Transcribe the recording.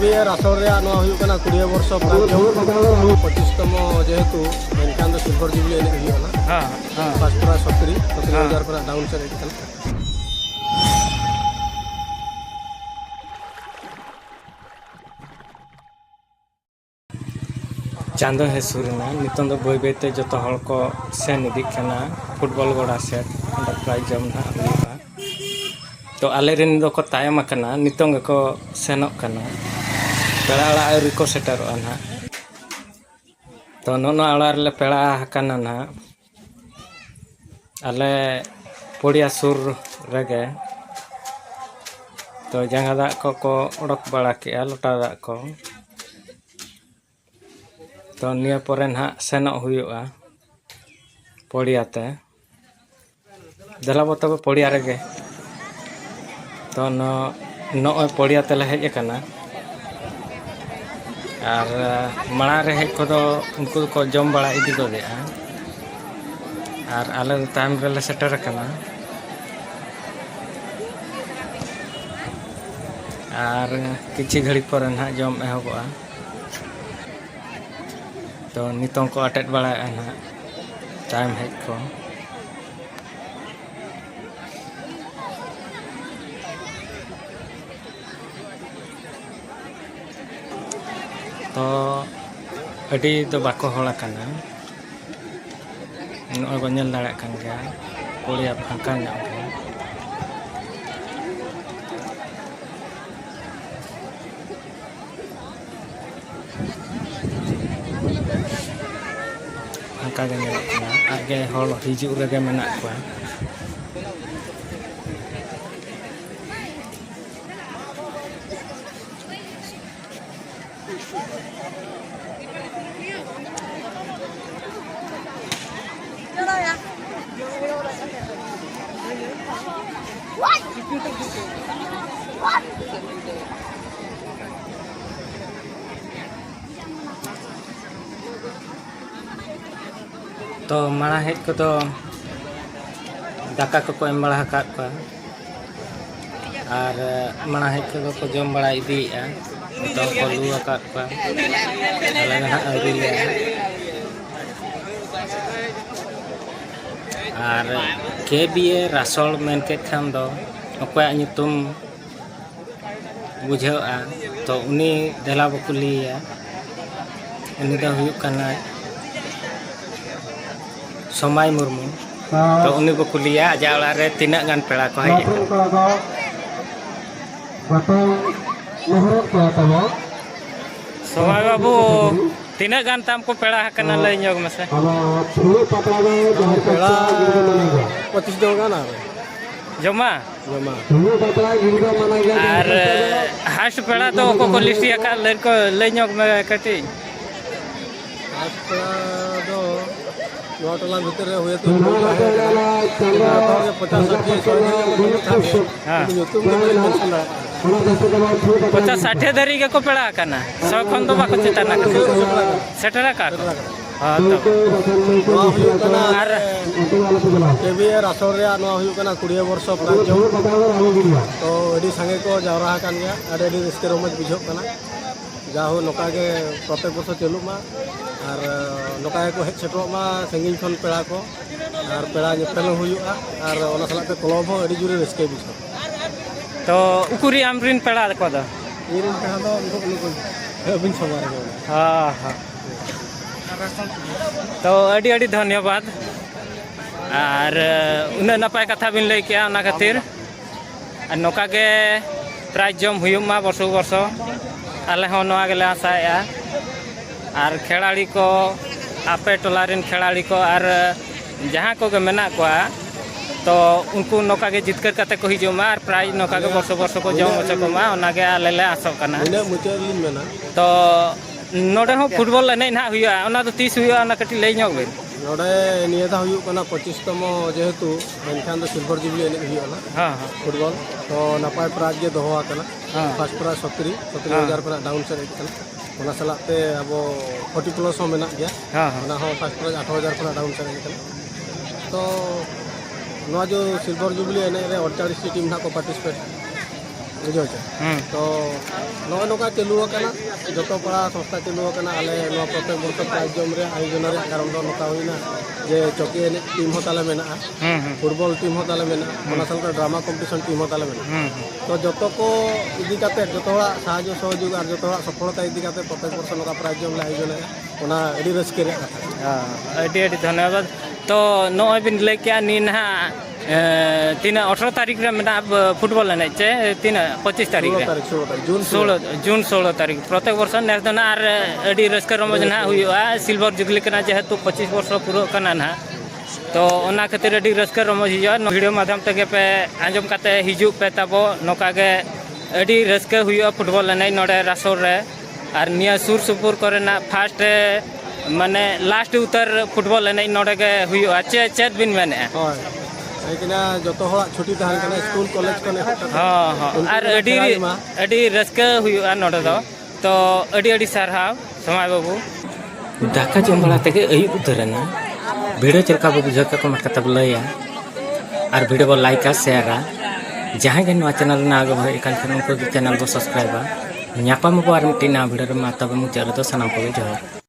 KBR asal rea noa huyuk kana 20 वर्ष प्रांजम 25तम जेहेतु मेनकान silver jubilee एने हुई ना फर्स्ट प्राइज 70,000 पर डाउन से रेट kana चांदो है सुरना नितों दो बोई बेते जो तो हल को सेन इदी कना फुटबॉल गोड़ा सेट प्राइज जम ना हुआ तो आले रेन दो को तायम कना नितों को सेनोक कना पेड़ा आला रिको सेटर ना तो नोनो आला ले पेड़ा कना ना आले पोड़िया सुर रगे तो जंगा दाग को उड़क बड़ा के लोटा दाग को तो निया परे ना सेनोक हुआ पोड़ियाते देला तब पोड़िया रेगे तो नो पोड़ियाते ले हेज कना और माड़ा रे हेज को उनको को जम बड़ा इदी गोदे और आले टाइम रे सेटर कना और किछि घड़ी पर ना जम एहबा तो नितों को अटेट बड़ा ना टाइम हेज को तो अड़ी तो बाको होला कना नोय को नेल दाड़ा कान गया पोड़िया फांका ᱧᱚᱜ गया फांका गे नेल कना आगे हol हिजु रेगे मेना को तो माड़ा हेज को तो दाका को एम बड़ा हकात को और माड़ा हेज को जम बड़ा इदीया तो को लू हकात को आले ना अवरी ले और KBR रासोल मेन के खान दो अकोया ᱧᱩᱛᱩᱢ बुझावा तो उनी देला बकुलिया उनी दा हुयुक कना समय मुर्मू तो उनी बकुलिया आजा रे तीना गान पेड़ा को हेज समय बाबू तीना गान ताम को पेड़ा कना लय ᱧᱚᱜ मसे पेड़ा 25 दो गाना जमा जमा और हास्ट पेड़ा तो को लिस्टिया का लय ᱧᱚᱜ में कटी हास्ट पेड़ा दो नोटला भीतर हुए तो 50-60 धरी के को पेड़ा कना 100 खन तो बाको चिताना सेटरा का हां तो और KBR asal rea noa huyuk kana 20 वर्ष प्रांजम तो एडी संगे को जावरा कान गया आडे एडी रिस्के रोमज बुझोक kana जाहो नोका के प्रत्येक वर्ष चलू मा और नोका को हेज सेटो मा संगिन खन पेड़ा को और पेड़ा नेपेल हुयुआ और ओना सलाते क्लब हो एडी जुरे रिस्के बुझो तो उकुरी आमरिन पेड़ा को दा इरिन पेड़ा दो उनको अबिन समार गयो हां हां तो अडी अडी धन्यवाद और उन्ना नपाय कथा बिन लay किया ओना खातिर और नोका के प्राइज जम हुयुक मा वर्ष वर्ष आले हो नोआ गेले आसाया और खेलाड़ी को आपे टोलारिन खेलाड़ी को और जहाँ को मेना को तो उनको नौका के जितकर कते को हिजुमा और प्राइज नौका के वर्ष वर्ष को जम होचे को मा ओना के आले ले आसो कना इने मुचलिन मेना तो नोडे हो फुटबॉल एने ना हुआ ओना तो 30 हुआ ओना कटी ले ᱧᱚᱜ बेन नोडे निया दा हुयुक कना 25तम जेहेतु मेनखान सिल्वर जुबली एने हुआ ना हां फुटबॉल तो नपाय प्राइज के दोहोआ कना फर्स्ट प्राइज 70,000 पर डाउन से रेट कना ओना सलाते अब 40 प्लस हो मेना गया हां ओना हो फर्स्ट प्राइज 8,000 पर डाउन से रेट कना तो जो सिल्वर जुबली एने 48 टीम ना को पार्टिसिपेट बुझे तो नॉय नौका चलू जो पड़ा संस्था चलू आले प्रत्येक वर्ष प्राइज जम आयोजन कारण नौका हुईना जे चौकी एने टीम हो ताले मेना फुटबॉल टीम हो ताले मेना साथ ड्रामा कम्पिटिशन टीम हो ताले मेना तो जो को इदी काते जो साहाय्य सहयोग और जो सफलता इदी काते प्रत्येक वर्ष नौका प्राइज जम आयोजन अड़ी रस्के अड़ी धन्यवाद तो नॉय बिन लय क्या नी ना तीन 18 तारीख रे मेना फुटबॉल एने चे तीन 25 तारीख जून 16 तारीख प्रत्येक वर्ष नेस दना आर अड़ी रस्के रमज ना हुआ सिल्वर जुबली कना जेहेतु 25 वर्ष पूरा कना ना तो ओना खातिर अड़ी रस्के रमज हुआ वीडियो माध्यम तक पे आंजम काते हिजू पे तबो नोका गे अड़ी रस्के हुआ फुटबॉल एने नोडे रासोर रे और निया सुर सुपुर करना फास्ट माने लास्ट उतर फुटबॉल एने नोडे गे हुआ चेत बिन मेने जो छुट्टी तहन स्कूल कॉलेज को हाँ और अड़ी रस्का हुआ नोडे तो अड़ी सारहाव समय बाबू दाका जम बड़ा तेगे अयुब उतरना वीडियो चलका बाबू बुझा को मत कतब लया और वीडियो को लाइक शेयर जहाँ के नवा चैनल ना आगे भाई उनको चैनल को सब्सक्राइब नापाम को और मिट्टी ना वीडियो में तब मुझे तो सनाम को जोहार।